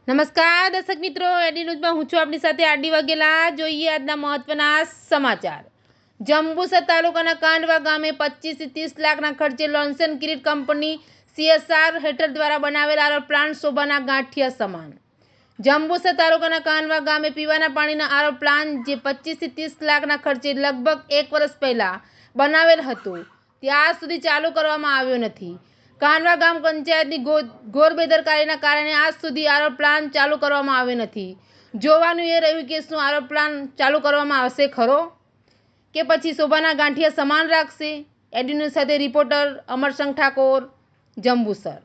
નમસ્કાર દર્શક મિત્રો, એડી ન્યૂઝમાં હું છું આપની સાથે આરડી વાઘેલા। જોઈએ આજના મહત્વના સમાચાર। જંબુસર તાલુકાના કાંડવા ગામે 25 થી 30 લાખના ખર્ચે લોન્સન કિરીટ કંપની CSR હેઠળ દ્વારા બનાવેલ આરો પ્લાન્ટ શોભાના ગાંઠિયા સમાન। જંબુસર તાલુકાના કાંડવા ગામે પીવાના પાણીના આરો પ્લાન્ટ જે 25 થી 30 લાખના ખર્ચે લગભગ 1 વર્ષ પહેલા બનાવેલ હતું તે આજ સુધી ચાલુ કરવામાં આવ્યો નથી। કાંડવા ગામ પંચાયતની ઘોર બેદરકારીના કારણે આજ સુધી આરો પ્લાન્ટ ચાલુ કરવામાં આવ્યો નથી। જોવાનું એ રહ્યું કે શું આરો પ્લાન્ટ ચાલુ કરવામાં આવશે ખરો કે પછી શોભાના ગાંઠિયા સમાન રાખશે। એડી ન્યૂઝ સાથે રિપોર્ટર અમરસંગ ઠાકોર, જંબુસર।